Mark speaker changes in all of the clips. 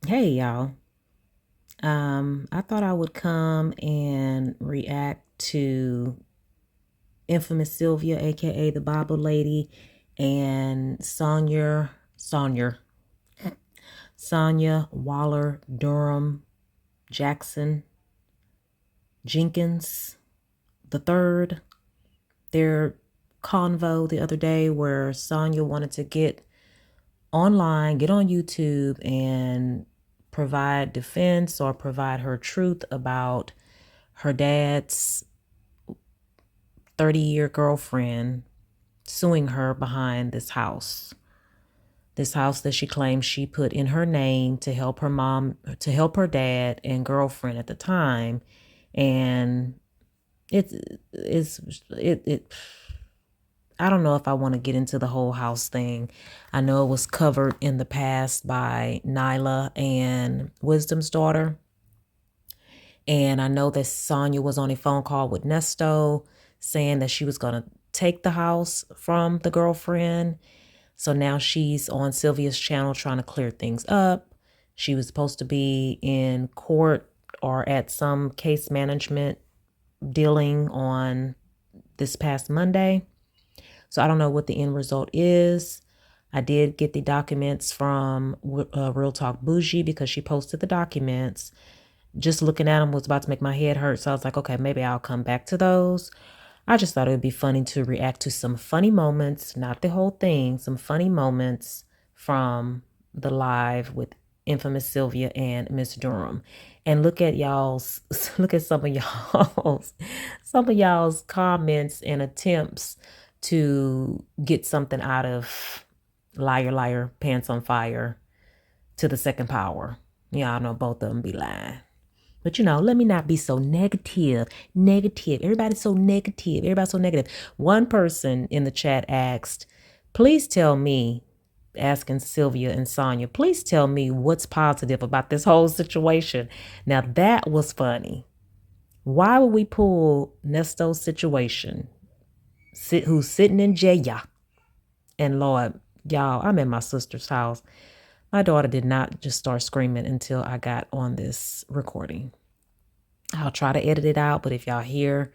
Speaker 1: Hey y'all. I thought I would come and react to infamous Sylvia, aka the Bible lady, and Sonya Waller Durham Jackson Jenkins the third. Their convo the other day where Sonya wanted to get online, get on YouTube and provide defense or provide her truth about her dad's 30-year girlfriend suing her behind this house. This house that she claims she put in her name to help her mom, to help her dad and girlfriend at the time. And it I don't know if I want to get into the whole house thing. I know it was covered in the past by Nyla and Wisdom's daughter. And I know that Sonya was on a phone call with Nesto saying that she was going to take the house from the girlfriend. So now she's on Sylvia's channel trying to clear things up. She was supposed to be in court or at some case management dealing on this past Monday. So I don't know what the end result is. I did get the documents from Real Talk Bougie because she posted the documents. Just looking at them was about to make my head hurt. So I was like, okay, maybe I'll come back to those. I just thought it would be funny to react to some funny moments, not the whole thing, some funny moments from the live with infamous Sylvia and Miss Durham. And look at some of y'all's comments and attempts to get something out of liar, liar, pants on fire to the second power. Y'all know both of them be lying. But let me not be so negative. Everybody's so negative. One person in the chat asked, please tell me, asking Sylvia and Sonya, please tell me what's positive about this whole situation. Now that was funny. Why would we pull Nesto's situation, who's sitting in jail? And Lord, y'all, I'm at my sister's house. My daughter did not just start screaming until I got on this recording. I'll try to edit it out, but if y'all hear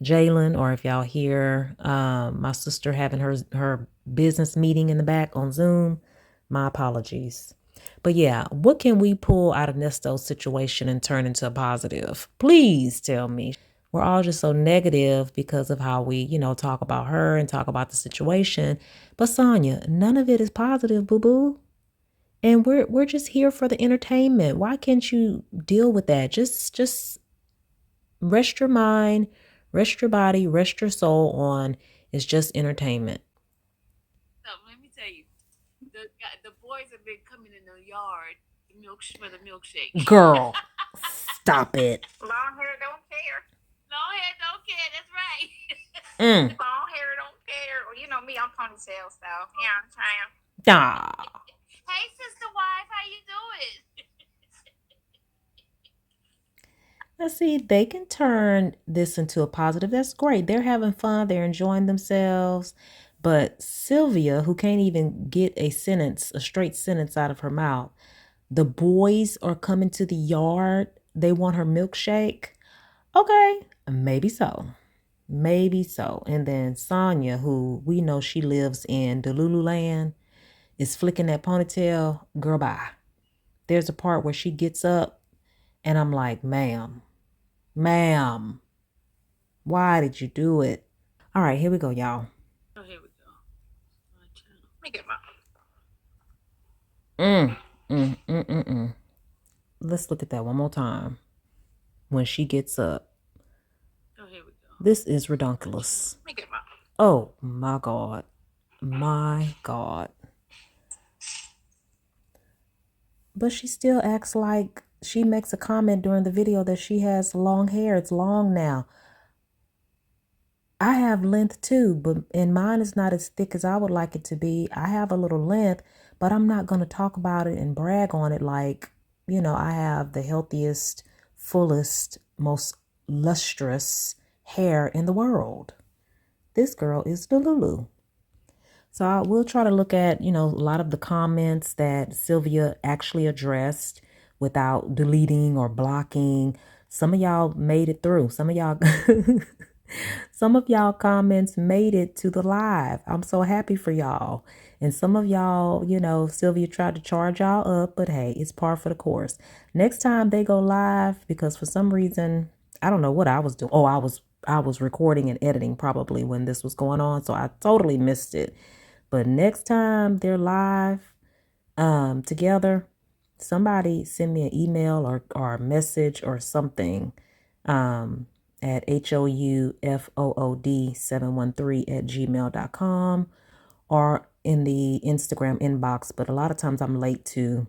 Speaker 1: Jalen or if y'all hear my sister having her business meeting in the back on Zoom, my apologies. But yeah, what can we pull out of Nesto's situation and turn into a positive? Please tell me. We're all just so negative because of how we, talk about her and talk about the situation. But Sonya, none of it is positive, boo-boo. And we're just here for the entertainment. Why can't you deal with that? Just rest your mind, rest your body, rest your soul on it's just entertainment.
Speaker 2: So let me tell you, the boys have been coming in the yard for the milkshake.
Speaker 1: Girl, stop it.
Speaker 2: Long hair don't care. Long hair don't care. That's right. Long hair don't care. Well, you know me, I'm ponytail style. Yeah, I'm trying.
Speaker 1: Ah.
Speaker 2: Hey, sister wife, how you doing?
Speaker 1: Let's see, they can turn this into a positive. That's great. They're having fun. They're enjoying themselves. But Sylvia, who can't even get a straight sentence out of her mouth, the boys are coming to the yard. They want her milkshake. Okay, maybe so. Maybe so. And then Sonya, who we know she lives in Delulu land, is flicking that ponytail. Girl, bye. There's a part where she gets up and I'm like, ma'am, why did you do it? All right, here we go, y'all.
Speaker 2: Oh, here we go. Let me get my.
Speaker 1: Let's look at that one more time. When she gets up.
Speaker 2: Oh, here we go.
Speaker 1: This is redonkulous.
Speaker 2: Let me get my.
Speaker 1: Oh, my God. My God. But she still acts like she makes a comment during the video that she has long hair. It's long now. I have length too, and mine is not as thick as I would like it to be. I have a little length, but I'm not going to talk about it and brag on it like, I have the healthiest, fullest, most lustrous hair in the world. This girl is the Lulu. So we'll try to look at, a lot of the comments that Sylvia actually addressed without deleting or blocking. Some of y'all made it through. Some of y'all comments made it to the live. I'm so happy for y'all. And some of y'all, Sylvia tried to charge y'all up, but hey, it's par for the course. Next time they go live, because for some reason, I don't know what I was doing. Oh, I was recording and editing probably when this was going on, so I totally missed it. But next time they're live together, somebody send me an email or a message or something at houffood713@gmail.com or in the Instagram inbox. But a lot of times I'm late to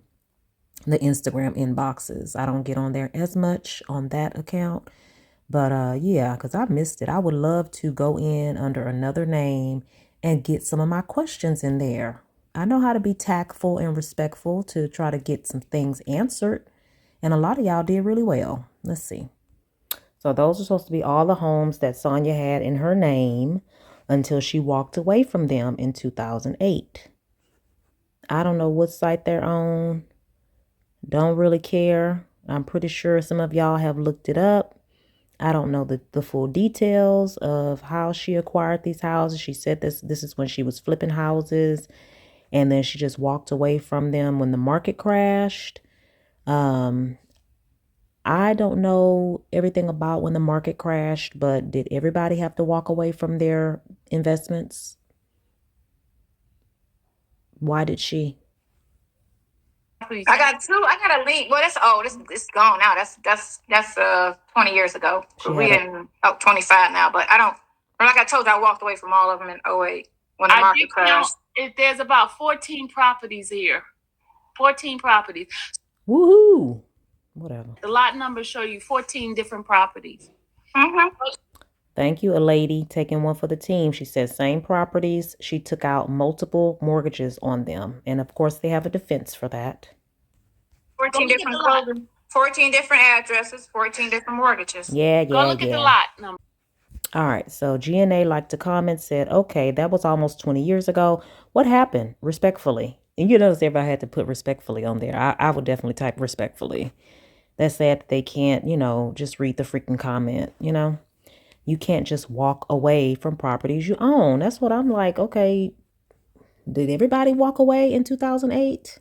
Speaker 1: the Instagram inboxes. I don't get on there as much on that account. But yeah, because I missed it. I would love to go in under another name and get some of my questions in there. I know how to be tactful and respectful to try to get some things answered. And a lot of y'all did really well. Let's see. So those are supposed to be all the homes that Sonya had in her name until she walked away from them in 2008. I don't know what site they're on. Don't really care. I'm pretty sure some of y'all have looked it up. I don't know the full details of how she acquired these houses. She said this is when she was flipping houses, and then she just walked away from them when the market crashed. I don't know everything about when the market crashed, but did everybody have to walk away from their investments? Why did she?
Speaker 2: I got a link. Well, it's gone now. That's 20 years ago. We in 25 now, but I don't. Like I told you, I walked away from all of them in 08 when the market crashed.
Speaker 3: There's about 14 properties here. 14 properties.
Speaker 1: Woohoo! Whatever.
Speaker 3: The lot numbers show you 14 different properties.
Speaker 2: Mm-hmm.
Speaker 1: Thank you, a lady taking one for the team. She says same properties. She took out multiple mortgages on them. And of course, they have a defense for that.
Speaker 2: 14 different addresses, 14 different mortgages.
Speaker 1: Yeah.
Speaker 3: Go look at the lot number.
Speaker 1: All right. So GNA liked to comment, said, okay, that was almost 20 years ago. What happened? Respectfully. And you notice everybody had to put respectfully on there. I would definitely type respectfully. That's sad that they can't, just read the freaking comment, You can't just walk away from properties you own. That's what I'm like. Okay, did everybody walk away in 2008?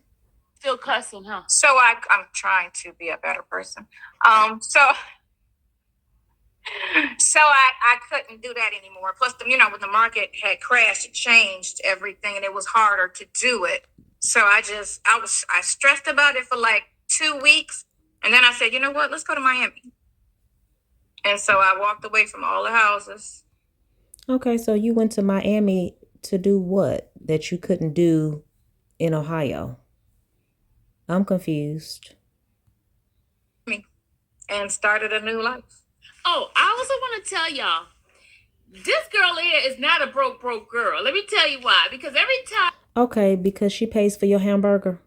Speaker 3: Still cussing, huh?
Speaker 2: So I'm trying to be a better person. So I couldn't do that anymore. Plus, when the market had crashed, it changed everything, and it was harder to do it. So I stressed about it for like 2 weeks, and then I said, you know what? Let's go to Miami. And so I walked away from all the houses.
Speaker 1: Okay, so you went to Miami to do what that you couldn't do in Ohio? I'm confused.
Speaker 2: And started a new life.
Speaker 3: Oh, I also want to tell y'all, this girl here is not a broke girl. Let me tell you why. Because every time...
Speaker 1: Okay, because she pays for your hamburger.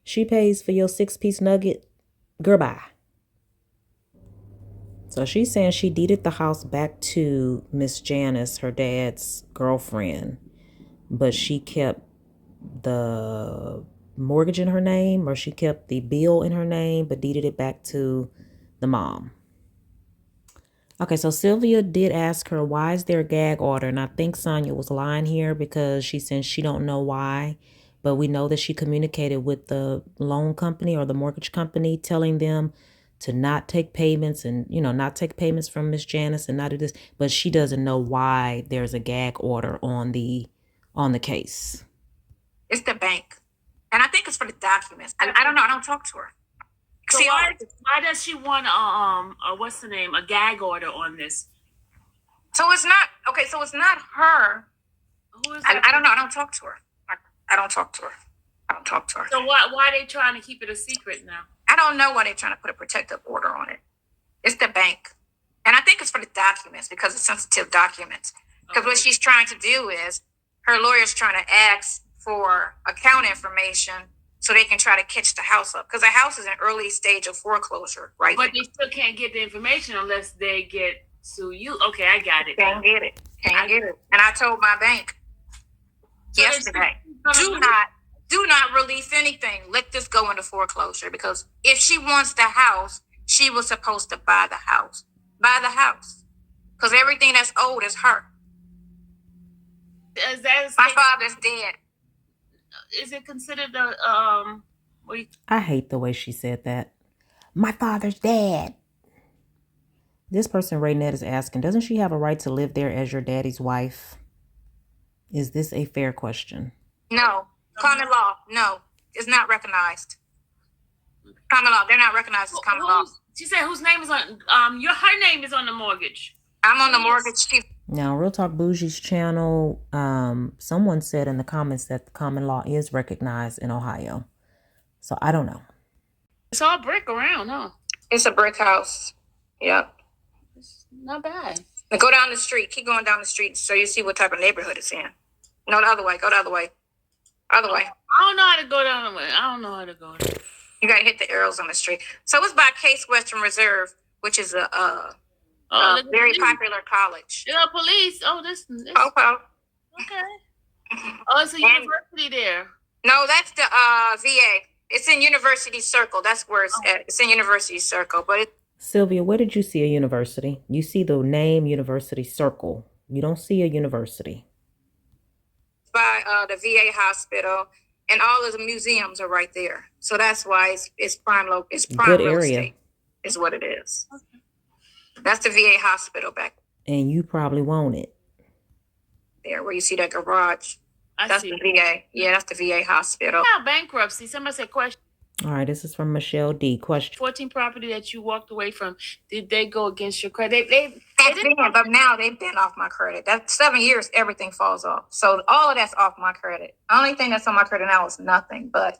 Speaker 1: She pays for your 6-piece nugget. Girl, bye. So she's saying she deeded the house back to Miss Janice, her dad's girlfriend, but she kept the mortgage in her name, or she kept the bill in her name, but deeded it back to the mom. Okay, so Sylvia did ask her, why is there a gag order? And I think Sonya was lying here because she said she don't know why, but we know that she communicated with the loan company or the mortgage company, telling them to not take payments and, not take payments from Miss Janice and not do this. But she doesn't know why there's a gag order on the case.
Speaker 2: It's the bank. And I think it's for the documents. I don't know. I don't talk to her.
Speaker 3: So why does she want a gag order on this?
Speaker 2: So it's not, okay, so it's not her.
Speaker 3: Who is
Speaker 2: I don't know. I don't talk to her. I don't talk to her.
Speaker 3: So why are they trying to keep it a secret now?
Speaker 2: I don't know why they're trying to put a protective order on it. It's the bank. And I think it's for the documents because it's sensitive documents. Because what she's trying to do is her lawyer's trying to ask for account information so they can try to catch the house up. Because the house is in early stage of foreclosure, right?
Speaker 3: But they still can't get the information unless they sue you. Okay, I got it.
Speaker 2: Can't get it. And I told my bank, yesterday. Do not release anything. Let this go into foreclosure, because if she wants the house, she was supposed to buy the house. Buy the house. Because everything that's owed is her. My father's dead.
Speaker 3: Is it considered
Speaker 1: I hate the way she said that. My father's dead. This person, Raynette, is asking, doesn't she have a right to live there as your daddy's wife? Is this a fair question?
Speaker 2: No. Common law. No. It's not recognized. Common law. They're not recognized as common law.
Speaker 3: She said whose name is on her name is on the mortgage.
Speaker 2: I'm on the mortgage chief.
Speaker 1: Now, Real Talk Bougie's channel, someone said in the comments that the common law is recognized in Ohio. So I don't know.
Speaker 3: It's all brick around, huh?
Speaker 2: It's a brick house. Yep.
Speaker 3: It's not bad.
Speaker 2: Now go down the street. Keep going down the street so you see what type of neighborhood it's in. No, the other way. Go the other way. Other way.
Speaker 3: I don't know how to go down the way. I don't know how to go there.
Speaker 2: You got to hit the arrows on the street. So it's by Case Western Reserve, which is a very popular college.
Speaker 3: Yeah, police. Oh, this.
Speaker 2: Okay.
Speaker 3: Oh, it's a university there.
Speaker 2: No, that's the VA. It's in University Circle. That's where it's at. It's in University Circle. But
Speaker 1: Sylvia, where did you see a university? You see the name University Circle. You don't see a university.
Speaker 2: By the VA hospital, and all of the museums are right there. So that's why it's prime
Speaker 1: Good
Speaker 2: real
Speaker 1: area.
Speaker 2: estate is what it is. Okay. That's the VA hospital back.
Speaker 1: And you probably want it.
Speaker 2: There, where you see that garage. That's the VA. Yeah, that's the VA hospital.
Speaker 3: Now, bankruptcy. Somebody said question.
Speaker 1: All right, this is from Michelle D. Question.
Speaker 3: 14 property that you walked away from, did they go against your credit?
Speaker 2: But now they've been off my credit. That's 7 years, everything falls off. So all of that's off my credit. The only thing that's on my credit now is nothing. But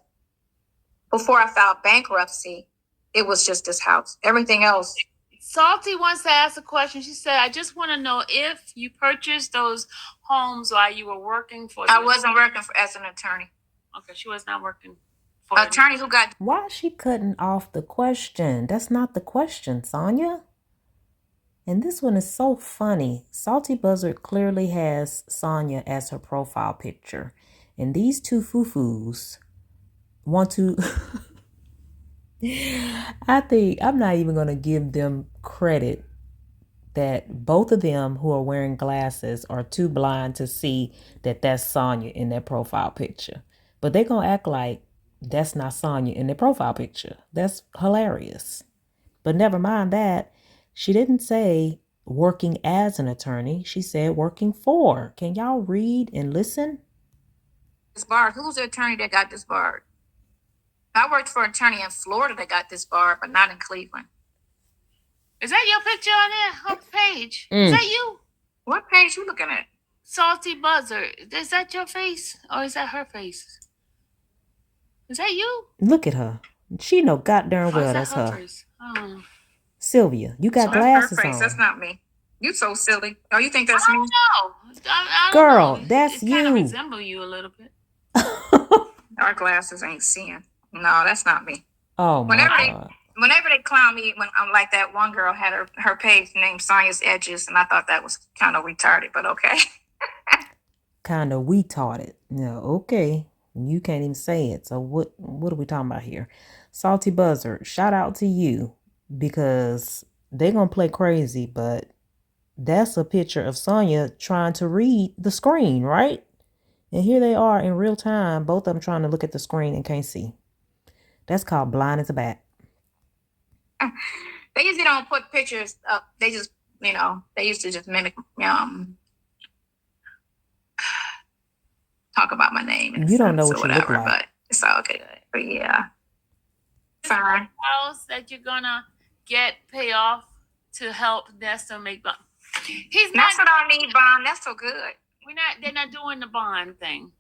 Speaker 2: before I filed bankruptcy, it was just this house. Everything else.
Speaker 3: Salty wants to ask a question. She said, I just want to know if you purchased those homes while you were working for
Speaker 2: I wasn't working as an attorney.
Speaker 3: Okay, she was not working.
Speaker 2: Attorney who got.
Speaker 1: Why is she cutting off the question? That's not the question, Sonya. And this one is so funny. Salty Buzzard clearly has Sonya as her profile picture. And these two foo-foos want to... I think I'm not even going to give them credit that both of them who are wearing glasses are too blind to see that that's Sonya in their profile picture. But they're going to act like that's not Sonya in their profile picture. That's hilarious. But never mind that. She didn't say working as an attorney. She said working for. Can y'all read and listen?
Speaker 2: Disbarred. Who's the attorney that got disbarred? I worked for an attorney in Florida that got disbarred, but not in Cleveland.
Speaker 3: Is that your picture on there? Her page? Is that you?
Speaker 2: What page you looking at?
Speaker 3: Salty Buzzard. Is that your face? Or is that her face? Is that you?
Speaker 1: Look at her. She know goddamn well that's her. Sylvia, you got glasses on.
Speaker 2: That's not me. You so silly. Oh, you think that's me?
Speaker 3: I don't
Speaker 1: Girl,
Speaker 3: know.
Speaker 1: that's you.
Speaker 3: Kind of resemble you a little bit.
Speaker 2: Our glasses ain't seeing. No, that's not me.
Speaker 1: Oh my God.
Speaker 2: Whenever they clown me, when I'm like that one girl had her page named Sonya's Edges, and I thought that was kind of retarded, but okay.
Speaker 1: Kind of retarded. No, okay. You can't even say it. So what are we talking about here? Salty Buzzard, shout out to you, because they're going to play crazy, but that's a picture of Sonya trying to read the screen, right? And here they are in real time, both of them trying to look at the screen and can't see. That's called blind as a bat.
Speaker 2: They usually don't put pictures up. They just, they used to just mimic, talk about my name.
Speaker 1: You don't know what you look like.
Speaker 2: But it's all good. But yeah. Fine.
Speaker 3: House that you're going to pay off to help Nesto make bond.
Speaker 2: That's what I need, bond. That's so good.
Speaker 3: They're not doing the bond thing.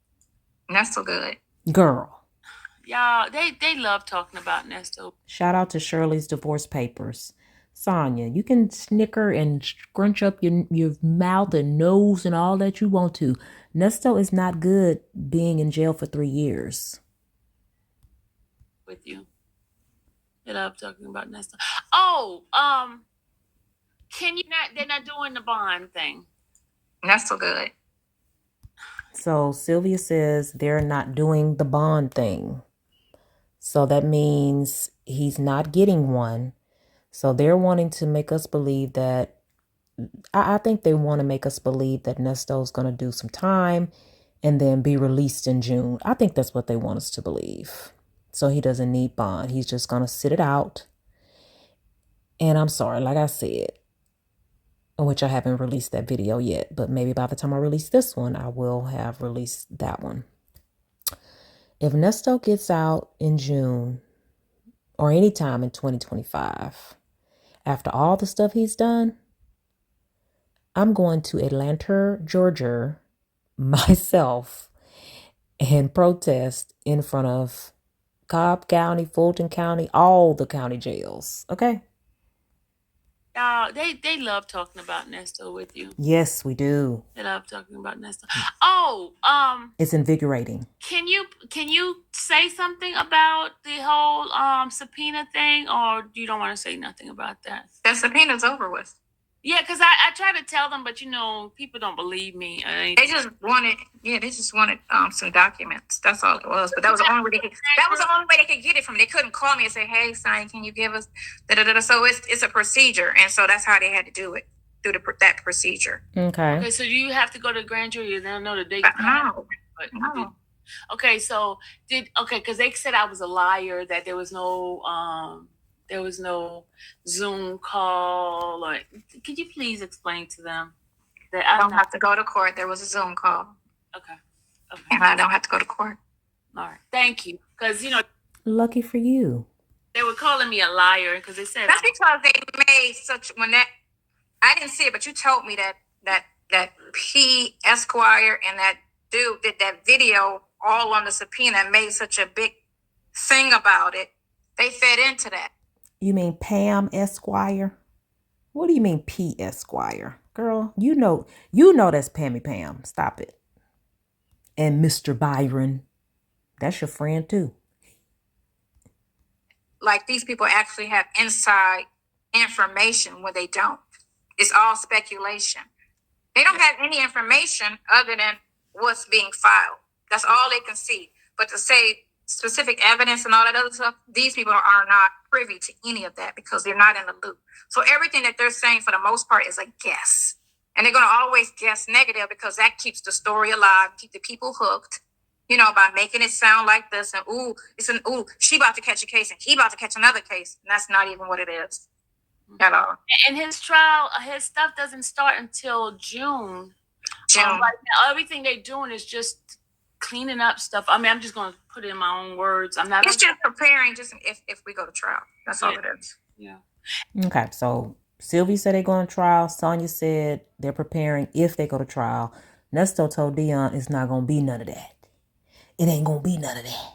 Speaker 2: That's so good.
Speaker 1: Girl.
Speaker 3: Y'all, they love talking about Nesto.
Speaker 1: Shout out to Shirley's divorce papers. Sonya, you can snicker and scrunch up your mouth and nose and all that you want to. Nesto is not good being in jail for 3 years.
Speaker 3: With you. They love talking about Nesto. Oh, they're not doing the bond thing.
Speaker 2: That's so good.
Speaker 1: So Sylvia says they're not doing the bond thing. So that means he's not getting one. So they're wanting to make us believe that, I think they want to make us believe that Nesto's going to do some time and then be released in June. I think that's what they want us to believe. So he doesn't need bond. He's just going to sit it out. And I'm sorry, like I said, which I haven't released that video yet, but maybe by the time I release this one, I will have released that one. If Nesto gets out in June or anytime in 2025, after all the stuff he's done, I'm going to Atlanta, Georgia, myself, and protest in front of Cobb County, Fulton County, all the county jails. Okay?
Speaker 3: They love talking about Nesto with you.
Speaker 1: Yes, we do.
Speaker 3: They love talking about Nesto. Oh,
Speaker 1: It's invigorating.
Speaker 3: can you say something about the whole subpoena thing, or you don't want to say nothing about that?
Speaker 2: The subpoena's over with.
Speaker 3: Yeah, because I try to tell them, but people don't believe me.
Speaker 2: They just wanted some documents. That's all it was. But that was the only way they could get it from me. They couldn't call me and say, "Hey, Sonya, can you give us da da da?" So it's a procedure, and so that's how they had to do it through that procedure.
Speaker 1: Okay.
Speaker 3: So you have to go to the grand jury. They don't know the date.
Speaker 2: No.
Speaker 3: Okay, so because they said I was a liar, that there was no Zoom call. Or could you please explain to them that
Speaker 2: I don't have to go to court? There was a Zoom call.
Speaker 3: Okay.
Speaker 2: And I don't have to go to court.
Speaker 3: All right. Thank you. Because
Speaker 1: Lucky for you.
Speaker 3: they were calling me a liar because they said
Speaker 2: That's because they made I didn't see it, but you told me that P Esquire and that dude did that video all on the subpoena and made such a big thing about it. They fed into that.
Speaker 1: You mean Pam Esquire? What do you mean P Esquire? Girl, you know that's Pammy Pam. Stop it. And Mr. Byron. That's your friend too.
Speaker 2: Like these people actually have inside information when they don't. It's all speculation. They don't have any information other than what's being filed. That's all they can see. But to say specific evidence and all that other stuff, these people are not privy to any of that because they're not in the loop. So everything that they're saying for the most part is a guess. And they're going to always guess negative because that keeps the story alive, keep the people hooked, by making it sound like this and she about to catch a case and he about to catch another case. And that's not even what it is at all.
Speaker 3: And his trial, his stuff doesn't start until June. Right now, everything they're doing is just cleaning up stuff. I mean, I'm just going to put it in my own words.
Speaker 2: It's just preparing just if we go to trial. That's all it is.
Speaker 3: Yeah.
Speaker 1: Okay, so Sylvia said they're going to trial. Sonya said they're preparing if they go to trial. Nesto told Dion it's not going to be none of that. It ain't going to be none of that.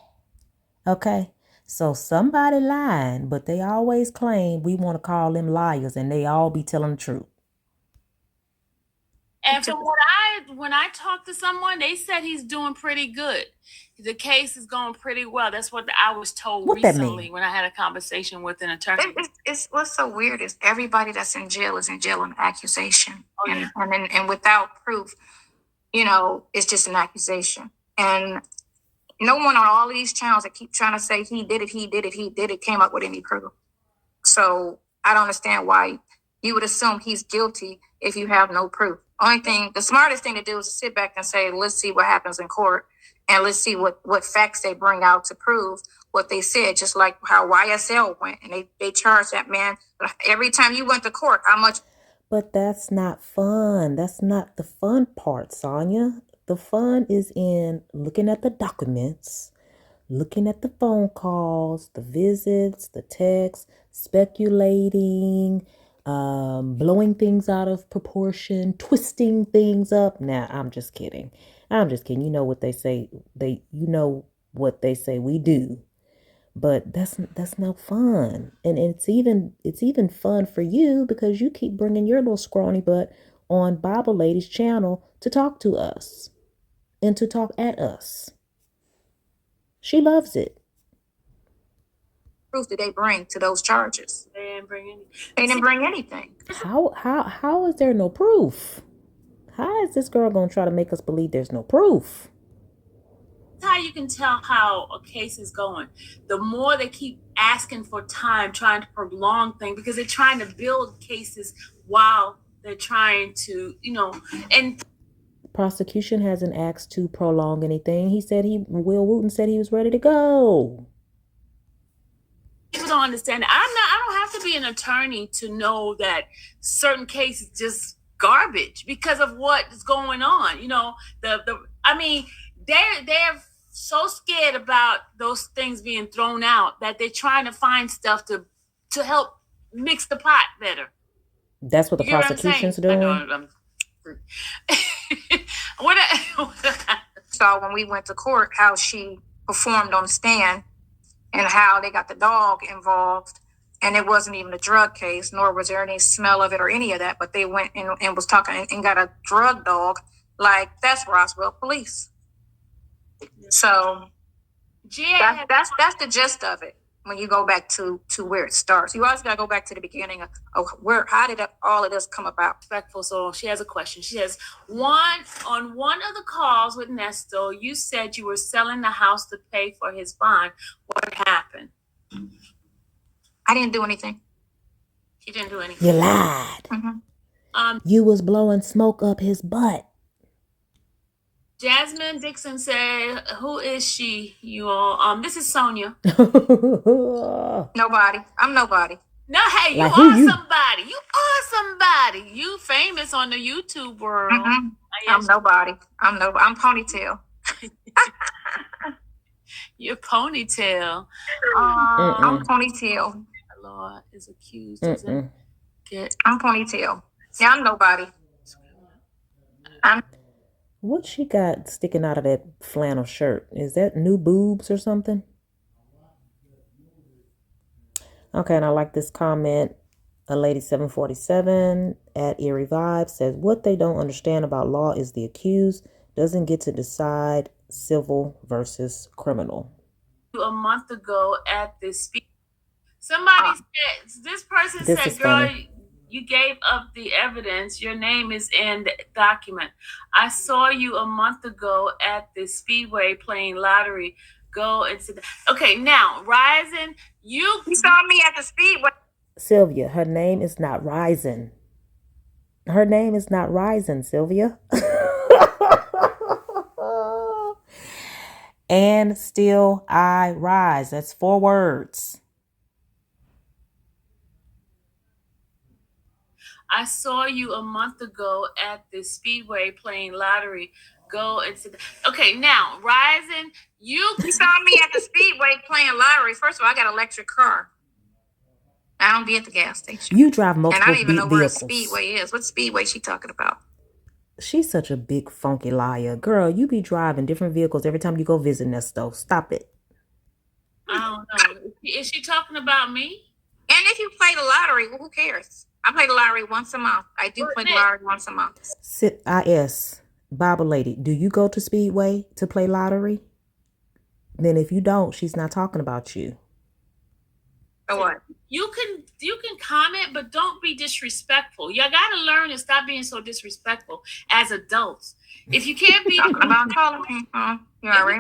Speaker 1: Okay, so somebody lying, but they always claim we want to call them liars and they all be telling the truth.
Speaker 3: And from when I talked to someone, they said he's doing pretty good. The case is going pretty well. That's what I was told recently when I had a conversation with an attorney.
Speaker 2: It's what's so weird is everybody that's in jail is in jail on accusation. And without proof, it's just an accusation. And no one on all these channels that keep trying to say he did it came up with any proof. So I don't understand why you would assume he's guilty if you have no proof. The smartest thing to do is to sit back and say, let's see what happens in court. And let's see what facts they bring out to prove what they said, just like how YSL went. And they charged that man every time you went to court, how much.
Speaker 1: But that's not fun. That's not the fun part, Sonya. The fun is in looking at the documents, looking at the phone calls, the visits, the texts, speculating, blowing things out of proportion, twisting things up. Nah, I'm just kidding. You know what they say. What they say we do. But that's no fun. And it's even fun for you because you keep bringing your little scrawny butt on Bible Lady's channel to talk to us and to talk at us. She loves it.
Speaker 2: Proof did they bring to those charges?
Speaker 3: They didn't bring anything.
Speaker 2: They didn't bring anything.
Speaker 1: How is there no proof? How is this girl going to try to make us believe there's no proof?
Speaker 3: That's how you can tell how a case is going. The more they keep asking for time, trying to prolong things, because they're trying to build cases while they're trying to, and
Speaker 1: prosecution hasn't asked to prolong anything. Will Wooten said he was ready to go.
Speaker 3: People don't understand it. I don't have to be an attorney to know that certain cases just garbage because of what is going on. They're so scared about those things being thrown out that they're trying to find stuff to help mix the pot better.
Speaker 1: That's what the prosecution's doing.
Speaker 2: So when we went to court, how she performed on the stand and how they got the dog involved, and it wasn't even a drug case, nor was there any smell of it or any of that, but they went and was talking and got a drug dog. Like, that's Roswell police. So that's the gist of it. When you go back to where it starts, you always got to go back to the beginning of how did all of this come about?
Speaker 3: Respectful. So she has a question. She says, on one of the calls with Nesto, you said you were selling the house to pay for his bond. What happened?
Speaker 2: I didn't do anything.
Speaker 3: She didn't do anything.
Speaker 1: You lied.
Speaker 2: Mm-hmm.
Speaker 1: You was blowing smoke up his butt.
Speaker 3: Jasmine Dixon said, "Who is she? You all? This is Sonya."
Speaker 2: Nobody. I'm nobody.
Speaker 3: No, hey, you
Speaker 1: like,
Speaker 3: are somebody. You are somebody. You famous on the YouTube world.
Speaker 2: Mm-hmm. I'm nobody. I'm Ponytail.
Speaker 3: You're Ponytail.
Speaker 2: I'm Ponytail.
Speaker 3: Law is accused.
Speaker 2: I'm Ponytail. Yeah, I'm nobody.
Speaker 1: What she got sticking out of that flannel shirt? Is that new boobs or something? Okay, and I like this comment. A lady 747 at Eerie Vibes says, what they don't understand about law is the accused doesn't get to decide civil versus criminal.
Speaker 3: A month ago at this speech, somebody said, this person said, girl, funny. You gave up the evidence. Your name is in the document. I saw you a month ago at the Speedway playing lottery. Go and sit down. Okay, now, Rising, you
Speaker 2: saw me at the Speedway.
Speaker 1: Sylvia, her name is not Rising. Her name is not Rising, Sylvia. And still I rise. That's 4 words.
Speaker 3: I saw you a month ago at the Speedway playing lottery. Go and sit down. Okay, now, Rising, you
Speaker 2: saw me at the Speedway playing lottery. First of all, I got an electric car. I don't be at the gas station.
Speaker 1: You drive multiple
Speaker 2: vehicles. And I don't even know
Speaker 1: vehicles.
Speaker 2: Where a Speedway is. What Speedway she talking about?
Speaker 1: She's such a big funky liar. Girl, you be driving different vehicles every time you go visit Nesto. Stop it.
Speaker 3: I don't know. Is she talking about me?
Speaker 2: And if you play the lottery, well, who cares? I play the lottery once a month. I do play the lottery once a month.
Speaker 1: IS, Bible lady, do you go to Speedway to play lottery? Then if you don't, she's not talking about you.
Speaker 2: So what?
Speaker 3: You can comment, but don't be disrespectful. You gotta learn and stop being so disrespectful as adults. If you can't be
Speaker 2: you already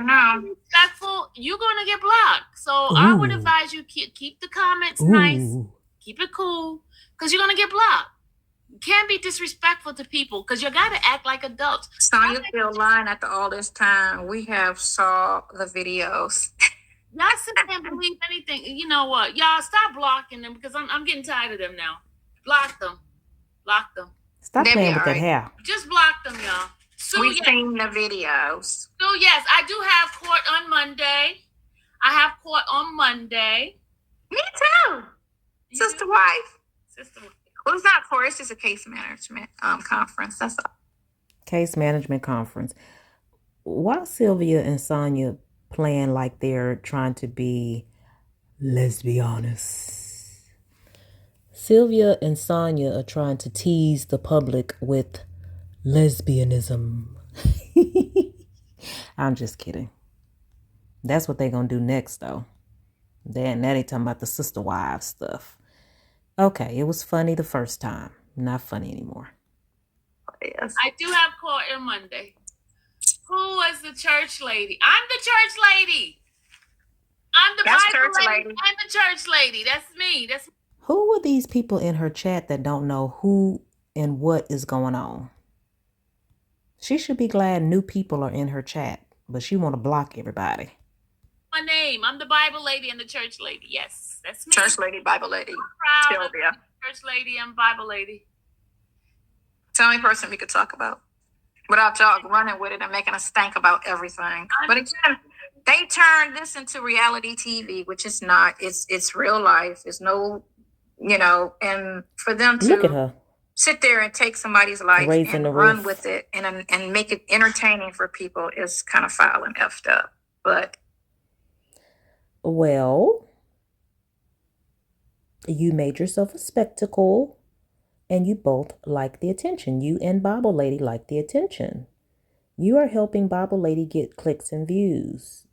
Speaker 2: know.
Speaker 3: Respectful, you're gonna get blocked. So I would advise you keep the comments nice, keep it cool, because you're gonna get blocked. You can't be disrespectful to people because you gotta act like adults.
Speaker 2: Sonya still lying after all this time. We have saw the videos.
Speaker 3: Y'all still can't believe anything. You know what? Y'all stop blocking them because I'm getting tired of them now. Block them. Block them.
Speaker 1: Stop playing with that hair.
Speaker 3: Just block them, y'all.
Speaker 2: We've seen the videos.
Speaker 3: So yes, I do have court on Monday. I have court on Monday.
Speaker 2: Me too. Sister wife. Well, it's not court. It's just a case management conference. That's all.
Speaker 1: Case management conference. Why Sylvia and Sonya playing like they're trying to be, let's be honest. Sylvia and Sonya are trying to tease the public with lesbianism. I'm just kidding. That's what they're going to do next, though. Now they talking about the sister wives stuff. Okay, it was funny the first time. Not funny anymore.
Speaker 2: Yes.
Speaker 3: I do have court on Monday. Who was the church lady? I'm the church lady. I'm the Bible lady. I'm the church lady. That's me.
Speaker 1: Who are these people in her chat that don't know who and what is going on? She should be glad new people are in her chat, but she want to block everybody.
Speaker 3: My name. I'm the Bible lady and the church lady. Yes, that's me.
Speaker 2: Church lady, Bible lady.
Speaker 3: I'm proud of the church lady and Bible lady.
Speaker 2: It's the only person we could talk about without y'all running with it and making us think about everything. But again, they turned this into reality TV, which is not. It's real life. It's no, and for them to
Speaker 1: look at her
Speaker 2: sit there and take somebody's life
Speaker 1: raising
Speaker 2: and run with it and make it entertaining for people is kind of foul and effed up. But
Speaker 1: well, you made yourself a spectacle. And you both like the attention. You and Bible Lady like the attention. You are helping Bible Lady get clicks and views.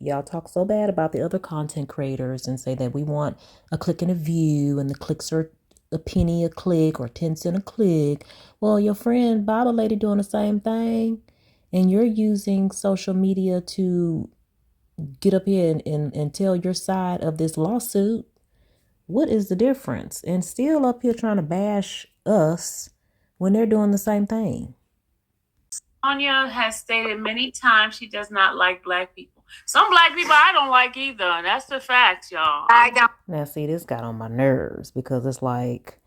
Speaker 1: Y'all talk so bad about the other content creators and say that we want a click and a view and the clicks are a penny a click or 10 cents a click. Well, your friend Bible Lady doing the same thing. And you're using social media to get up here and tell your side of this lawsuit. What is the difference? And still up here trying to bash us when they're doing the same thing.
Speaker 3: Sonya has stated many times she does not like black people. Some black people I don't like either. And that's the fact, y'all.
Speaker 2: I don't.
Speaker 1: Now, see, this got on my nerves because it's like,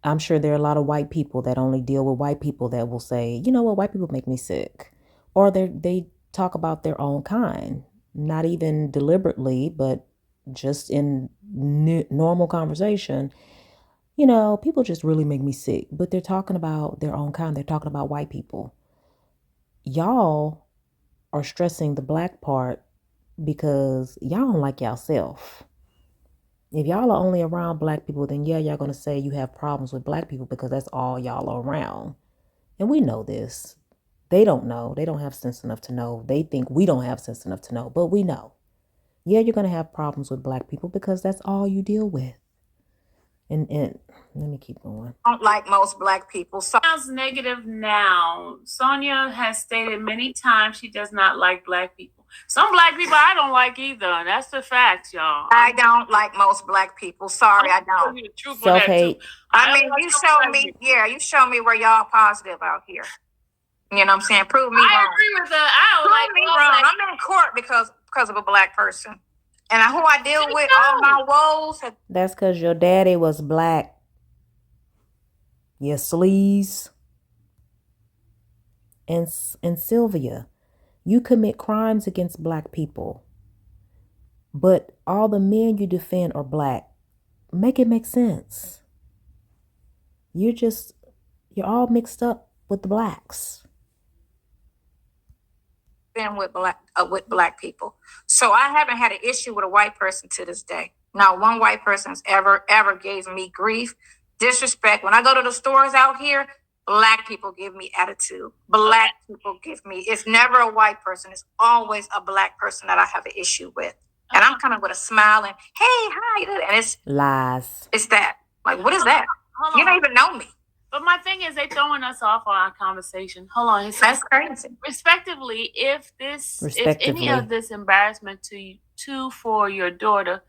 Speaker 1: I'm sure there are a lot of white people that only deal with white people that will say, you know what, white people make me sick. Or they talk about their own kind, not even deliberately, but just in normal conversation, people just really make me sick. But they're talking about their own kind. They're talking about white people. Y'all are stressing the black part because y'all don't like yourself. If y'all are only around black people, then yeah, y'all going to say you have problems with black people because that's all y'all are around. And we know this. They don't know. They don't have sense enough to know. They think we don't have sense enough to know, but we know. Yeah, you're going to have problems with black people because that's all you deal with. And let me keep going.
Speaker 2: I don't like most black people.
Speaker 3: Sounds negative now. Sonya has stated many times she does not like black people. Some black people I don't like either. And that's the fact, y'all.
Speaker 2: I don't like most black people. Sorry, I don't.
Speaker 1: Self-hate.
Speaker 2: You show me where y'all positive out here. You know what I'm saying? Prove me wrong.
Speaker 3: I agree with that.
Speaker 2: Prove me wrong. I'm in court because of a black person. And who I deal with, all my woes.
Speaker 1: That's because your daddy was black. You sleaze. And Sylvia, you commit crimes against black people. But all the men you defend are black. Make it make sense. You're all mixed up with the blacks.
Speaker 2: Been with black people. So I haven't had an issue with a white person to this day. Not one white person's ever gave me grief, disrespect. When I go to the stores out here, black people give me attitude. Black people give me, it's never a white person. It's always a black person that I have an issue with. And I'm coming with a smile and, hey, hi. And it's
Speaker 1: lies.
Speaker 2: It's that. Like, what is that? You don't even know me.
Speaker 3: But my thing is, they throwing us off on our conversation. Hold on.
Speaker 2: That's crazy.
Speaker 3: Respectively, if any of this embarrassment to you for your daughter,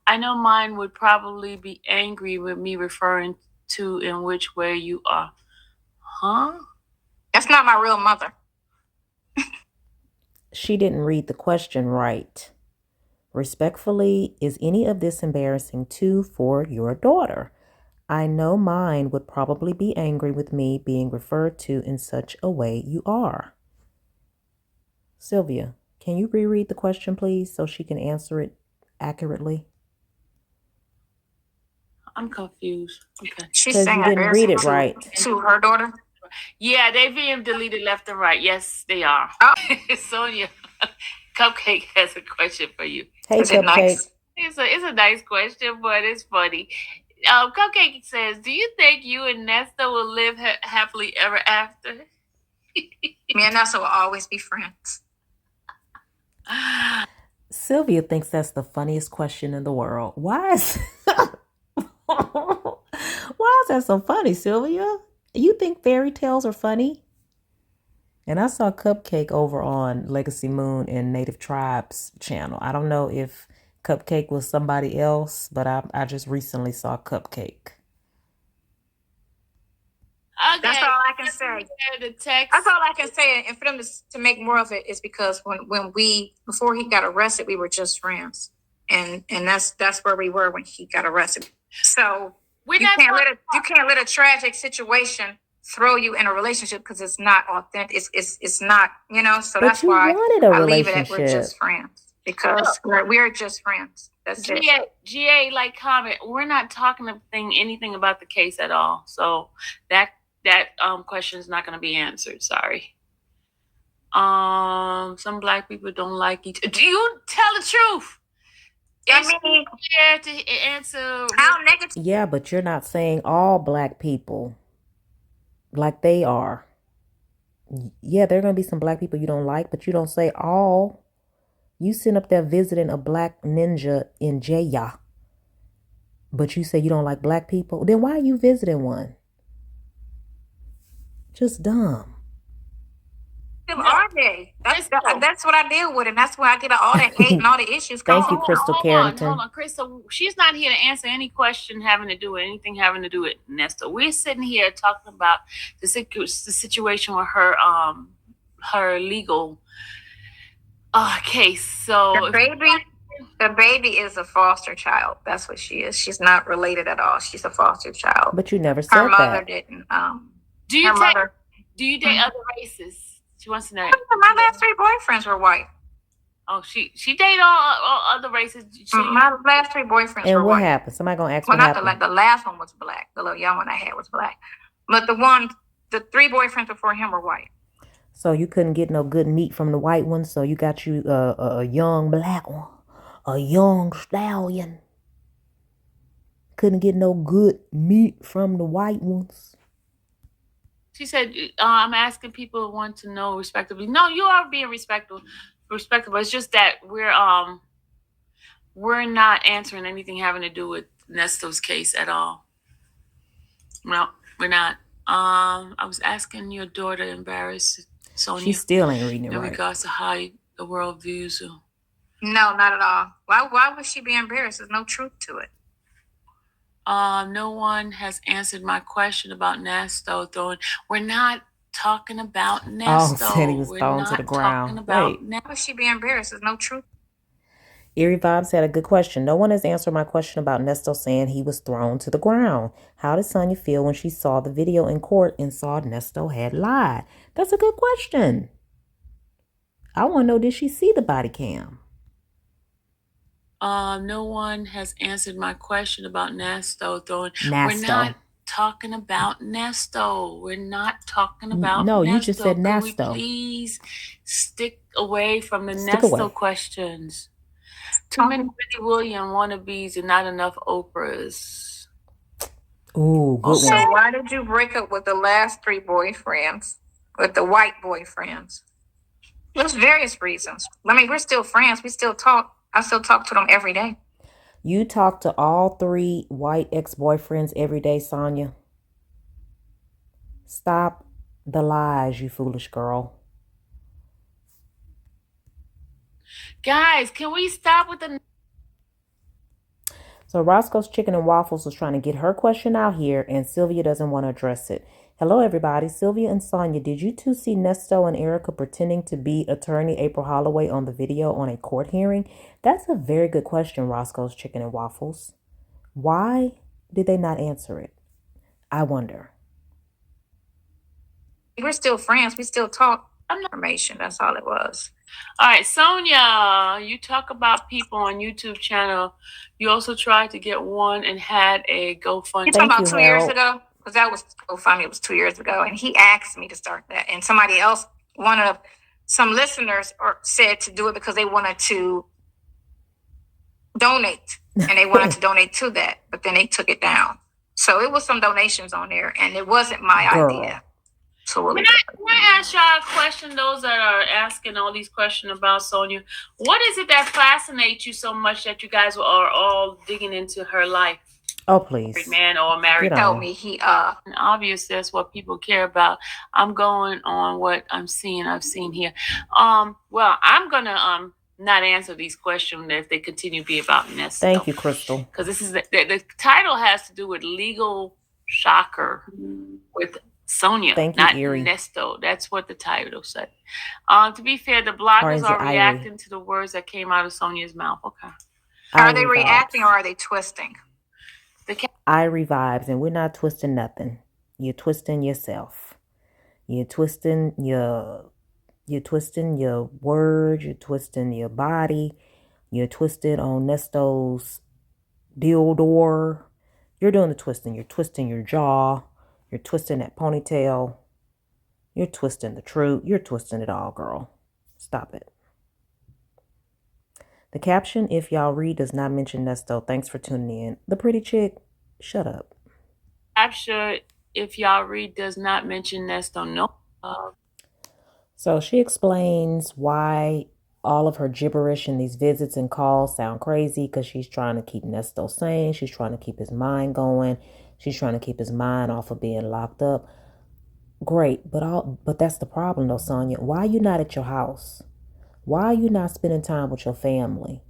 Speaker 3: I know mine would probably be angry with me referring to in which way you are. Huh?
Speaker 2: That's not my real mother.
Speaker 1: She didn't read the question right. Respectfully, is any of this embarrassing to for your daughter? I know mine would probably be angry with me being referred to in such a way you are. Sylvia, can you reread the question, please, so she can answer it accurately?
Speaker 3: I'm confused. Okay.
Speaker 2: She's saying
Speaker 1: you didn't read it right.
Speaker 2: To her daughter?
Speaker 3: Yeah, they're being deleted left and right. Yes, they are.
Speaker 2: Oh.
Speaker 3: Sonya, Cupcake has a question for you.
Speaker 1: Hey,
Speaker 2: Is
Speaker 1: Cupcake.
Speaker 2: it nice?
Speaker 3: It's a nice question, but it's funny. Cupcake says, do you think you and Nesto will live happily ever after?
Speaker 2: Me and Nesto will always be friends.
Speaker 1: Sylvia thinks that's the funniest question in the world. Why is that so funny, Sylvia? You think fairy tales are funny? And I saw Cupcake over on Legacy Moon and Native Tribes channel. I don't know if Cupcake was somebody else, but I just recently saw Cupcake.
Speaker 3: Okay.
Speaker 2: That's all I can say.
Speaker 3: The text.
Speaker 2: That's all I can say. And for them to make more of it is because before he got arrested, we were just friends, and that's where we were when he got arrested. So you can't let a tragic situation throw you in a relationship because it's not authentic. It's not, So
Speaker 1: But
Speaker 2: that's why I leave it at we're just friends because we're just friends. That's it.
Speaker 3: GA, like, comment. We're not talking anything about the case at all. So that question is not going to be answered. Sorry. Some black people don't like each. Do you tell the truth? To answer
Speaker 2: how negative.
Speaker 1: Yeah, but you're not saying all black people like they are. Yeah, there are going to be some black people you don't like, but you don't say all. You sit up there visiting a black ninja in jail, but you say you don't like black people. Then why are you visiting one? Just dumb.
Speaker 2: Are they? That's what I deal with, and that's why I get all that hate and all the issues.
Speaker 1: Thank you, Crystal Carrington.
Speaker 3: Hold on, Crystal. She's not here to answer any question having to do with anything having to do with Nesto. We're sitting here talking about the situation with her legal case. So
Speaker 2: the baby is a foster child. That's what she is. She's not related at all. She's a foster child.
Speaker 1: But you never said
Speaker 2: her mother
Speaker 1: that.
Speaker 2: Didn't.
Speaker 3: Do you date other races? She wants to know.
Speaker 2: My last 3 boyfriends were white.
Speaker 3: Oh, she dated all other races.
Speaker 2: My last 3 boyfriends were white.
Speaker 1: And what happened? Somebody gonna ask what happened?
Speaker 2: The last one was black. The little young one I had was black. But the 3 boyfriends before him were white.
Speaker 1: So you couldn't get no good meat from the white one. So you got you a young black one, a young stallion. Couldn't get no good meat from the white ones.
Speaker 3: She said, I'm asking people who want to know respectively. No, you are being respectable. It's just that we're not answering anything having to do with Nesto's case at all. No, we're not. I was asking your daughter, embarrassed Sonya.
Speaker 1: She still ain't reading it right.
Speaker 3: In regards to how the world views you.
Speaker 2: No, not at all. Why would she be embarrassed? There's no truth to it.
Speaker 3: No one has answered my question about Nesto throwing. We're not talking about Nesto.
Speaker 1: Oh, said he was thrown to the ground. Wait.
Speaker 2: Why would she be embarrassed? There's no truth.
Speaker 1: Eerie Vibes had a good question. No one has answered my question about Nesto saying he was thrown to the ground. How did Sonya feel when she saw the video in court and saw Nesto had lied? That's a good question. I want to know, did she see the body cam?
Speaker 3: No one has answered my question about Nesto throwing.
Speaker 1: Nesto.
Speaker 3: We're not talking about Nesto. We're not talking about
Speaker 1: No,
Speaker 3: Nesto.
Speaker 1: you just said Nesto.
Speaker 3: Can we please stick away from the Nesto questions? Too many Billy Williams wannabes and not enough Oprahs.
Speaker 1: Ooh, good one.
Speaker 2: So why did you break up with the last 3 boyfriends, with the white boyfriends? There's various reasons. I mean, we're still friends. We still talk. I still talk to them every day.
Speaker 1: You talk to all 3 white ex-boyfriends every day, Sonya? Stop the lies, you foolish girl.
Speaker 3: Guys, can we stop with the...
Speaker 1: So Roscoe's Chicken and Waffles was trying to get her question out here, and Sylvia doesn't want to address it. Hello, everybody. Sylvia and Sonya, did you two see Nesto and Erica pretending to be attorney April Holloway on the video on a court hearing? That's a very good question, Roscoe's Chicken and Waffles. Why did they not answer it? I wonder.
Speaker 2: We're still friends. We still talk. Information. That's all it was.
Speaker 3: All right, Sonya, you talk about people on YouTube channel. You also tried to get one and had a GoFundMe.
Speaker 2: You talking about 2 years ago? Because that was GoFundMe. It was 2 years ago, and he asked me to start that. And somebody else, some listeners, said to do it because they wanted to donate, and they wanted to donate to that, but then they took it down. So it was some donations on there, and it wasn't my idea. So
Speaker 3: can I ask y'all a question? Those that are asking all these questions about Sonya, what is it that fascinates you so much that you guys are all digging into her life?
Speaker 1: Oh, please.
Speaker 3: Man or married.
Speaker 2: Tell me he
Speaker 3: And obvious that's what people care about. I'm going on what I've seen here. Well, I'm gonna not answer these questions if they continue to be about Nesto.
Speaker 1: Thank you, Crystal.
Speaker 3: Because this is the title has to do with legal shocker with Sonya.
Speaker 1: Thank you,
Speaker 3: not
Speaker 1: Erie.
Speaker 3: Nesto. That's what the title said. To be fair, the bloggers are reacting to the words that came out of Sonya's mouth. Okay.
Speaker 2: Are they reacting or are they twisting?
Speaker 1: Irie vibes, and we're not twisting nothing. You're twisting yourself. You're twisting your words. You're twisting your body. You're twisted on Nesto's dildo. You're doing the twisting. You're twisting your jaw. You're twisting that ponytail. You're twisting the truth. You're twisting it all, girl. Stop it. The caption, if y'all read, does not mention Nesto. Thanks for tuning in. The pretty chick, shut up.
Speaker 3: Caption, if y'all read, does not mention Nesto. No.
Speaker 1: So she explains why all of her gibberish and these visits and calls sound crazy, because she's trying to keep Nesto sane. She's trying to keep his mind going. She's trying to keep his mind off of being locked up. Great, but that's the problem though, Sonya. Why are you not at your house? Why are you not spending time with your family?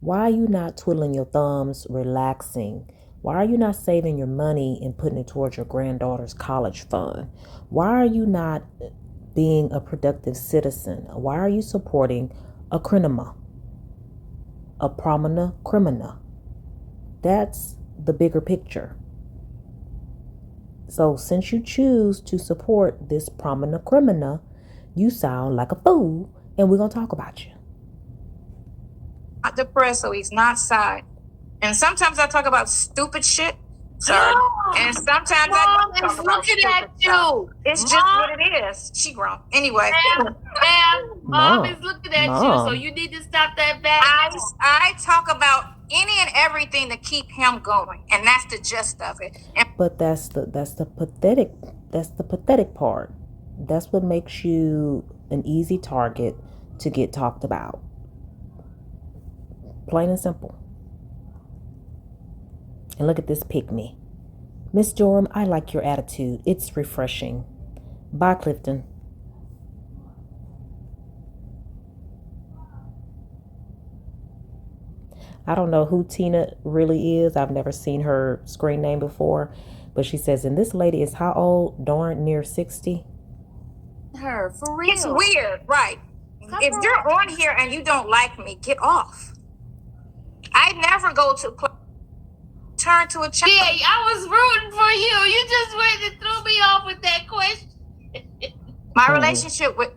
Speaker 1: Why are you not twiddling your thumbs, relaxing? Why are you not saving your money and putting it towards your granddaughter's college fund? Why are you not being a productive citizen? Why are you supporting a criminal? A prominent criminal? That's the bigger picture. So since you choose to support this prominent criminal, you sound like a fool, and we're going to talk about you.
Speaker 2: Not depressed, so he's not sad. And sometimes I talk about stupid shit. Sorry. And sometimes I don't talk about stupid stuff. It's just what it is. She grown. Anyway.
Speaker 3: Mom is looking at you, so you need to stop that back.
Speaker 2: I talk about any and everything to keep him going, and that's the gist of it.
Speaker 1: But that's the pathetic part. That's what makes you an easy target to get talked about. Plain and simple. And look at this pick-me. Miss Durham, I like your attitude. It's refreshing. Bye, Clifton. I don't know who Tina really is. I've never seen her screen name before. But she says, and this lady is how old? Darn near 60?
Speaker 3: Her, for real.
Speaker 2: It's weird, right? If you're on here and you don't like me, get off. I never go to turn to a channel.
Speaker 3: Yeah, I was rooting for you. You just went and threw me off with that question.
Speaker 2: My relationship with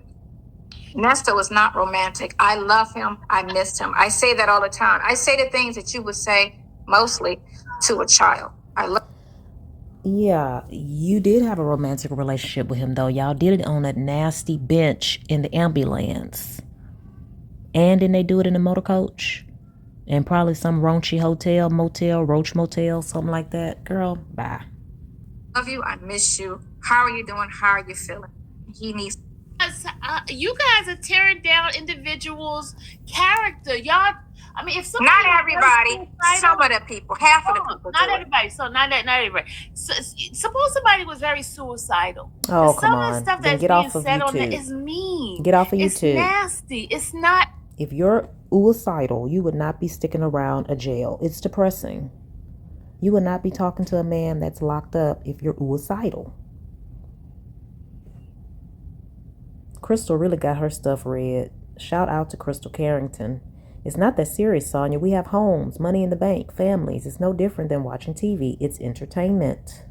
Speaker 2: Nesto is not romantic. I love him. I missed him. I say that all the time. I say the things that you would say mostly to a child. I love.
Speaker 1: Yeah, you did have a romantic relationship with him, though. Y'all did it on that nasty bench in the ambulance. And then they do it in the motor coach. And probably some raunchy hotel, motel, roach motel, something like that. Girl, bye.
Speaker 2: Love you. I miss you. How are you doing? How are you feeling? He needs.
Speaker 3: You guys are tearing down individuals' character. Y'all, I mean, if somebody.
Speaker 2: Not everybody. Some of the people. Half of the people.
Speaker 3: Not everybody. So not everybody. So, suppose somebody was very suicidal.
Speaker 1: Oh, come
Speaker 3: Some
Speaker 1: on.
Speaker 3: of the stuff
Speaker 1: Then
Speaker 3: that's
Speaker 1: get
Speaker 3: being
Speaker 1: off of
Speaker 3: said on
Speaker 1: YouTube.
Speaker 3: that is mean.
Speaker 1: Get off of YouTube.
Speaker 3: It's nasty. It's not.
Speaker 1: If you're suicidal, you would not be sticking around a jail. It's depressing. You would not be talking to a man that's locked up if you're suicidal. Crystal really got her stuff read. Shout out to Crystal Carrington. It's not that serious, Sonya. We have homes, money in the bank, families. It's no different than watching TV. It's entertainment.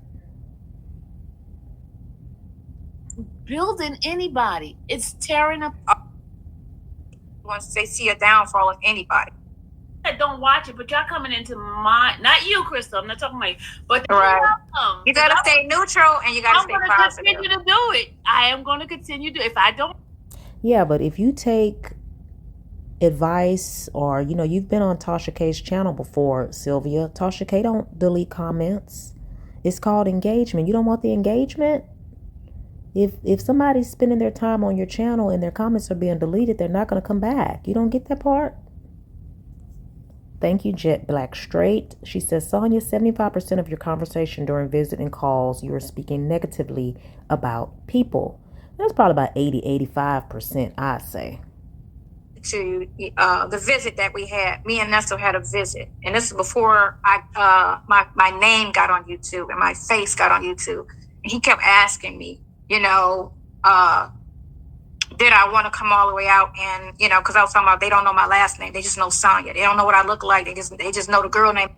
Speaker 3: Building anybody. It's tearing up.
Speaker 2: Once they see a downfall of anybody.
Speaker 3: I don't watch it, but y'all coming into my, not you, Crystal. I'm not talking about you, but
Speaker 2: right. You gotta stay neutral and you gotta stay positive.
Speaker 3: I'm gonna continue to do it. I am gonna continue to. If I don't.
Speaker 1: Yeah, but if you take advice, or you've been on Tasha K's channel before, Sylvia. Tasha K don't delete comments. It's called engagement. You don't want the engagement? If somebody's spending their time on your channel and their comments are being deleted, they're not going to come back. You don't get that part? Thank you, Jet Black Straight. She says, Sonya, 75% of your conversation during visit and calls, you are speaking negatively about people. That's probably about 85%, I'd say.
Speaker 2: To the visit that we had, me and Nesto had a visit, and this is before my name got on YouTube and my face got on YouTube. And he kept asking me, did I want to come all the way out? And because I was talking about they don't know my last name, they just know Sonya. They don't know what I look like. They just know the girl name.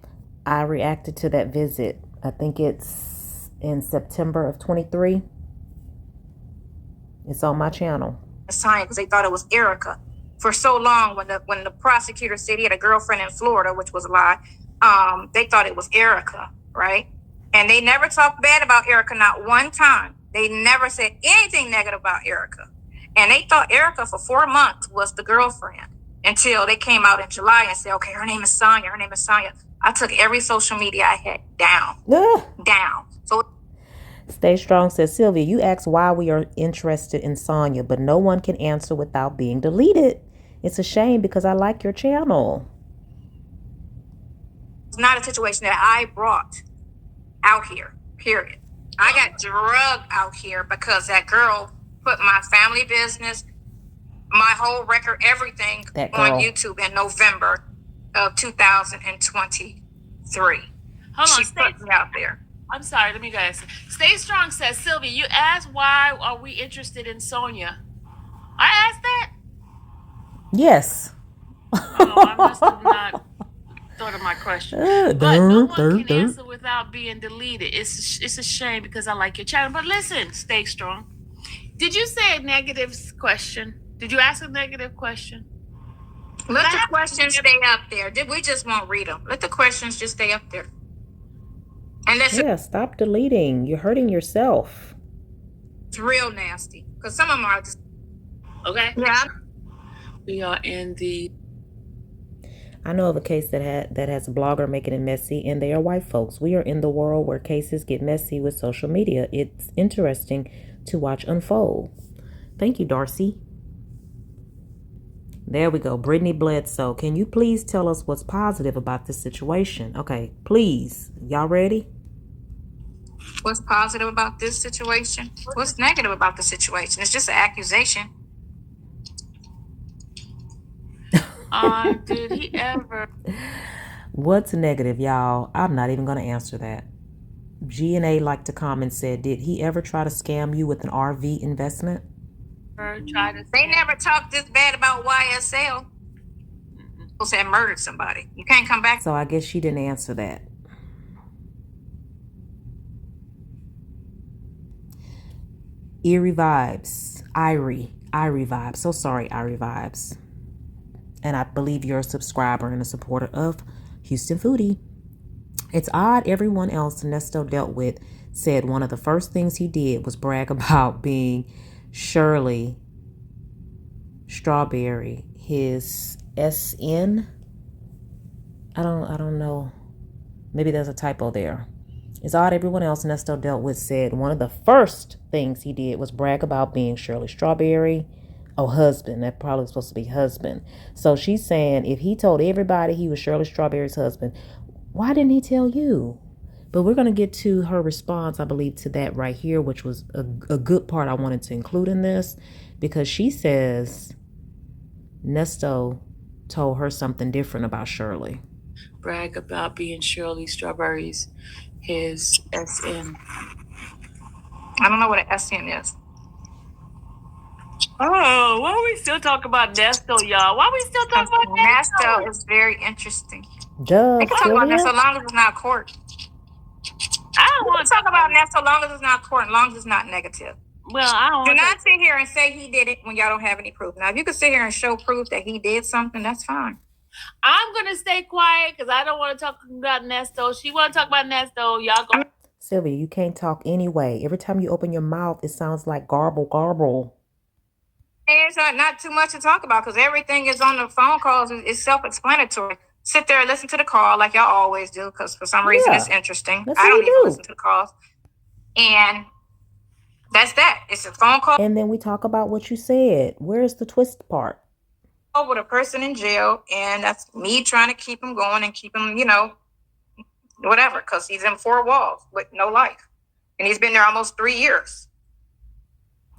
Speaker 1: I reacted to that visit. I think it's in September of 23. It's on my channel.
Speaker 2: Sonya, because they thought it was Erica. For so long, when the prosecutor said he had a girlfriend in Florida, which was a lie, they thought it was Erica, right? And they never talked bad about Erica, not one time. They never said anything negative about Erica. And they thought Erica for 4 months was the girlfriend until they came out in July and said, okay, her name is Sonya. Her name is Sonya. I took every social media I had down. So
Speaker 1: Stay Strong says, Sylvia, you asked why we are interested in Sonya, but no one can answer without being deleted. It's a shame because I like your channel.
Speaker 2: It's not a situation that I brought out here, period. I got drugged out here because that girl put my family business, my whole record, everything on YouTube in November of 2023.
Speaker 3: Hold on,
Speaker 2: she put me out there.
Speaker 3: I'm sorry, let me guys. Stay Strong says, Sylvia, you asked why are we interested in Sonya? I asked that?
Speaker 1: Yes.
Speaker 3: Oh, I must have not thought of my question. But no one can answer without being deleted. It's a shame because I like your channel. But listen, Stay Strong. Did you say a negative question? Did you ask a negative question?
Speaker 2: Let the questions stay up there. We just won't read them. Let the questions just stay up there. And
Speaker 1: stop deleting. You're hurting yourself.
Speaker 2: It's real nasty because some of them are just
Speaker 3: okay.
Speaker 2: Yeah.
Speaker 3: We are in the.
Speaker 1: I know of a case that has a blogger making it messy, and they are white folks. We are in the world where cases get messy with social media. It's interesting to watch unfold. Thank you, Darcy. There we go. Brittany Bledsoe. Can you please tell us what's positive about this situation? Okay, please. Y'all ready?
Speaker 2: What's positive about this situation? What's negative about the situation? It's just an accusation.
Speaker 3: Did he ever?
Speaker 1: What's negative, y'all? I'm not even going to answer that. G&A liked to comment, said, did he ever try to scam you with an RV investment?
Speaker 2: They never talked this bad about YSL. People said murdered somebody. You can't come back.
Speaker 1: So I guess she didn't answer that. Eerie Vibes. Irie Vibes. So sorry, Irie Vibes. And I believe you're a subscriber and a supporter of Houston Foodie. It's odd everyone else Nesto dealt with said one of the first things he did was brag about being Shirley Strawberry, his SN. I don't know. Maybe there's a typo there. It's odd everyone else Nesto dealt with said one of the first things he did was brag about being Shirley Strawberry. Oh, husband. That probably was supposed to be husband. So she's saying if he told everybody he was Shirley Strawberry's husband, why didn't he tell you? But we're going to get to her response, I believe, to that right here, which was a good part I wanted to include in this, because she says Nesto told her something different about Shirley.
Speaker 3: Brag about being Shirley Strawberry's his SN.
Speaker 2: I don't know what an SN is.
Speaker 3: Oh, why are we still talking about Nesto, y'all? Why are we still talking about Nesto?
Speaker 2: Nesto is very interesting.
Speaker 1: Duh,
Speaker 2: they can talk about Nesto so long as it's not court.
Speaker 3: I don't want
Speaker 2: to talk about Nesto so long as it's not court and long as it's not negative.
Speaker 3: Well, I don't
Speaker 2: do not sit here and say he did it when y'all don't have any proof. Now, if you can sit here and show proof that he did something, that's fine.
Speaker 3: I'm going to stay quiet because I don't want to talk about Nesto. She want to talk about Nesto. Y'all go.
Speaker 1: Sylvia, you can't talk anyway. Every time you open your mouth, it sounds like garble.
Speaker 2: There's not too much to talk about because everything is on the phone calls. It's self-explanatory. Sit there and listen to the call like y'all always do because for some reason it's interesting. I don't even listen to the calls. And that's that. It's a phone call.
Speaker 1: And then we talk about what you said. Where's the twist part?
Speaker 2: with a person in jail, and that's me trying to keep him going and keep him, whatever, because he's in 4 walls with no life. And he's been there almost 3 years.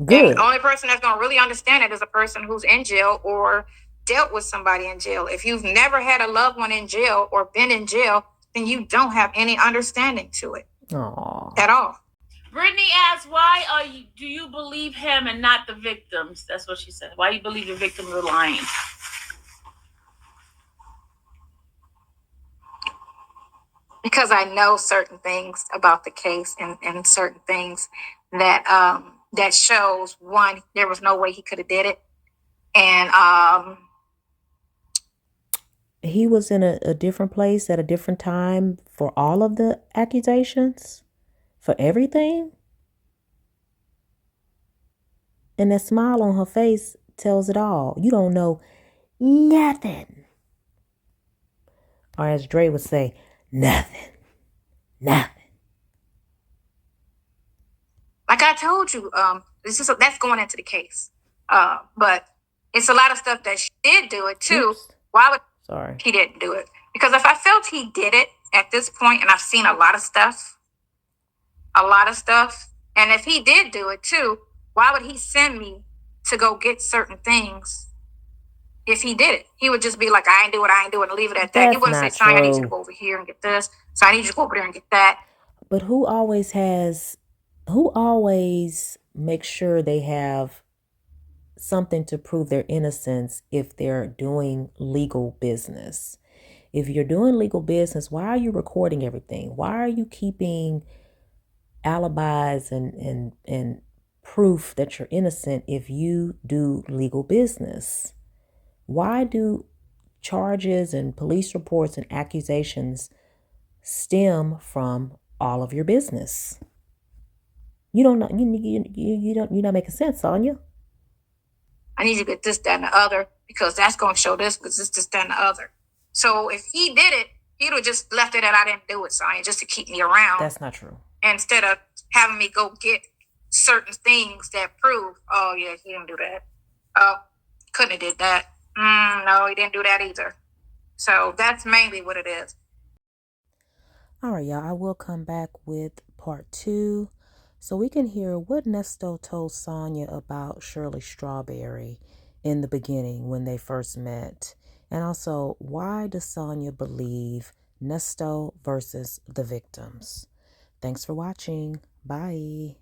Speaker 2: Good. And the only person that's going to really understand it is a person who's in jail or dealt with somebody in jail. If you've never had a loved one in jail or been in jail, then you don't have any understanding to it. Aww. At all.
Speaker 3: Brittany asked, do you believe him and not the victims? That's what she said. Why you believe the victims are lying?
Speaker 2: Because I know certain things about the case and certain things that that shows, one, there was no way he could have did it. And he was in a different place at a different time for all of the accusations, for everything. And that smile on her face tells it all. You don't know nothing. Or as Dre would say, nothing. Nothing. Like I told you, that's going into the case. But it's a lot of stuff that she did do it too. Oops. Why would he didn't do it? Because if I felt he did it at this point, and I've seen a lot of stuff, and if he did do it too, why would he send me to go get certain things if he did it? He would just be like, I ain't do it, and leave it at that. He wouldn't say, Sonya, I need you to go over here and get this. So I need you to go over there and get that. But who always makes sure they have something to prove their innocence if they're doing legal business? If you're doing legal business, why are you recording everything? Why are you keeping alibis and proof that you're innocent if you do legal business? Why do charges and police reports and accusations stem from all of your business? You're not making sense, Sonya. I need you to get this, that, and the other, because that's going to show this, because this, that, and the other. So if he did it, he'd have just left it at I didn't do it, Sonya, just to keep me around. That's not true. Instead of having me go get certain things that prove, oh, yeah, he didn't do that. Oh, couldn't have did that. No, he didn't do that either. So that's mainly what it is. All right, y'all, I will come back with part 2 so we can hear what Nesto told Sonya about Shirley Strawberry in the beginning when they first met. And also, why does Sonya believe Nesto versus the victims? Thanks for watching. Bye.